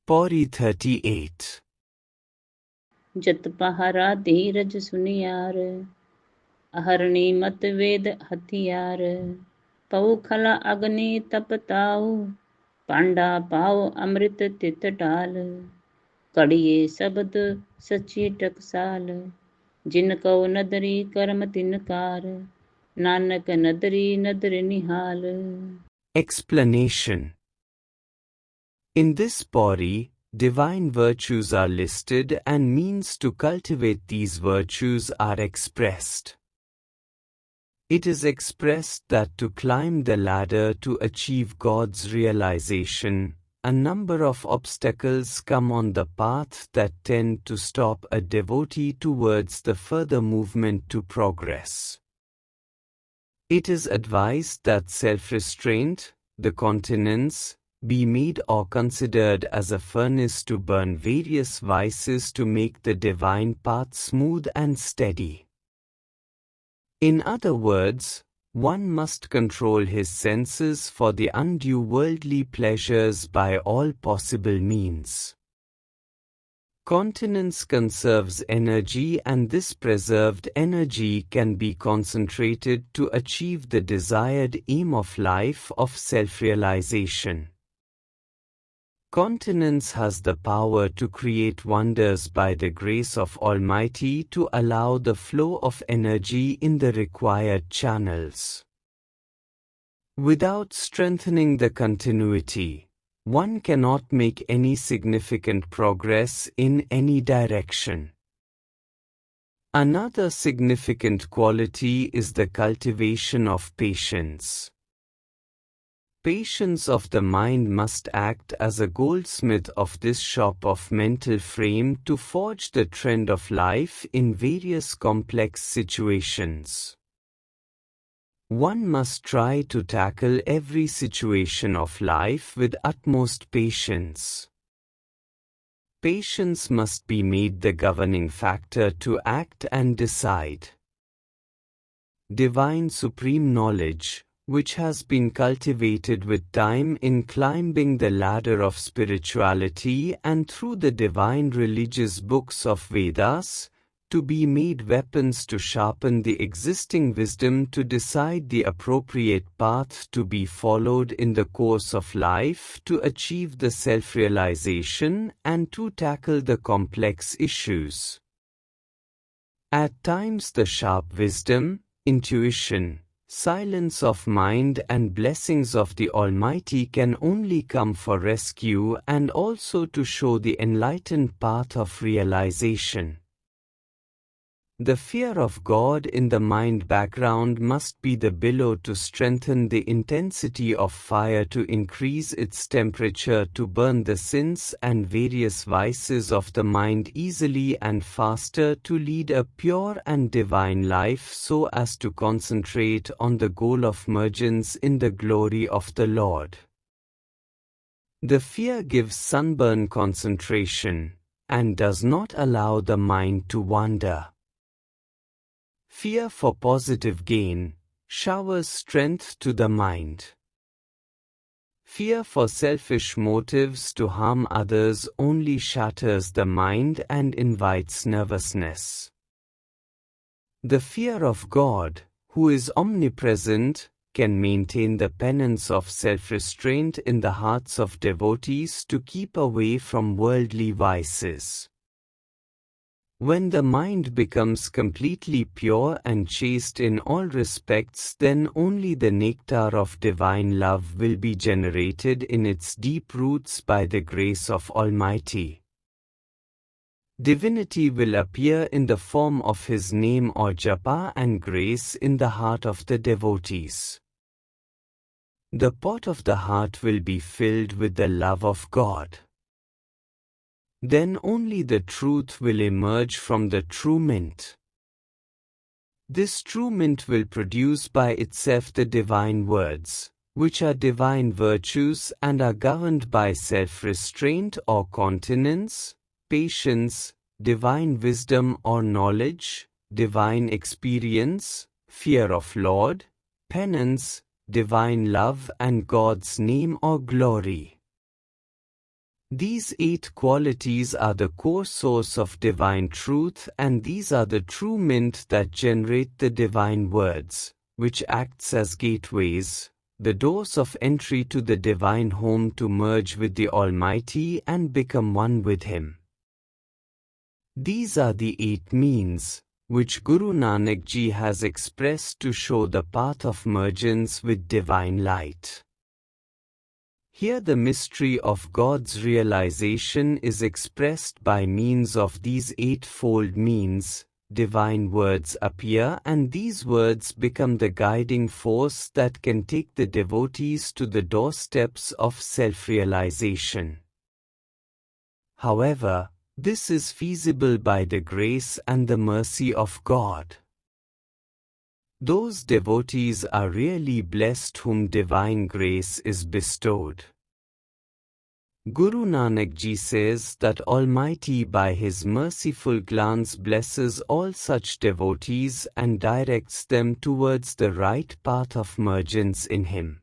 Pauri 38. जत पहारा धीरज सुनियार, अहरणी मत वेद हथियार। पऊ खला अग्नि तपताऊ, पांडा पाओ अमृत तित डाल। कड़िए सबद सची टकसाल, जिनको नदरी करम तिनकार। नानक नदरी नदर निहाल। Explanation. In this Pauri, divine virtues are listed and means to cultivate these virtues are expressed. It is expressed that to climb the ladder to achieve God's realization, a number of obstacles come on the path that tend to stop a devotee towards the further movement to progress. It is advised that self-restraint, the continence, be made or considered as a furnace to burn various vices to make the divine path smooth and steady. In other words, one must control his senses for the undue worldly pleasures by all possible means. Continence conserves energy, and this preserved energy can be concentrated to achieve the desired aim of life of self-realization. Continence has the power to create wonders by the grace of Almighty to allow the flow of energy in the required channels. Without strengthening the continuity, one cannot make any significant progress in any direction. Another significant quality is the cultivation of patience. Patience of the mind must act as a goldsmith of this shop of mental frame to forge the trend of life in various complex situations. One must try to tackle every situation of life with utmost patience. Patience must be made the governing factor to act and decide. Divine supreme knowledge, which has been cultivated with time in climbing the ladder of spirituality and through the divine religious books of Vedas, to be made weapons to sharpen the existing wisdom to decide the appropriate path to be followed in the course of life to achieve the self-realization and to tackle the complex issues. At times the sharp wisdom, intuition, silence of mind and blessings of the Almighty can only come for rescue and also to show the enlightened path of realization. The fear of God in the mind background must be the billow to strengthen the intensity of fire to increase its temperature to burn the sins and various vices of the mind easily and faster to lead a pure and divine life so as to concentrate on the goal of mergence in the glory of the Lord. The fear gives sunburn concentration and does not allow the mind to wander. Fear for positive gain showers strength to the mind. Fear for selfish motives to harm others only shatters the mind and invites nervousness. The fear of God, who is omnipresent, can maintain the penance of self-restraint in the hearts of devotees to keep away from worldly vices. When the mind becomes completely pure and chaste in all respects, then only the nectar of divine love will be generated in its deep roots by the grace of Almighty. Divinity will appear in the form of His name or japa and grace in the heart of the devotees. The pot of the heart will be filled with the love of God. Then only the truth will emerge from the true mint. This true mint will produce by itself the divine words, which are divine virtues and are governed by self-restraint or continence, patience, divine wisdom or knowledge, divine experience, fear of Lord, penance, divine love and God's name or glory. These 8 qualities are the core source of divine truth, and these are the true mint that generate the divine words, which acts as gateways, the doors of entry to the divine home to merge with the Almighty and become one with Him. These are the 8 means, which Guru Nanak Ji has expressed to show the path of mergence with divine light. Here the mystery of God's realization is expressed by means of these 8-fold means. Divine words appear, and these words become the guiding force that can take the devotees to the doorsteps of self-realization. However, this is feasible by the grace and the mercy of God. Those devotees are really blessed whom divine grace is bestowed. Guru Nanak Ji says that Almighty by His merciful glance blesses all such devotees and directs them towards the right path of mergence in Him.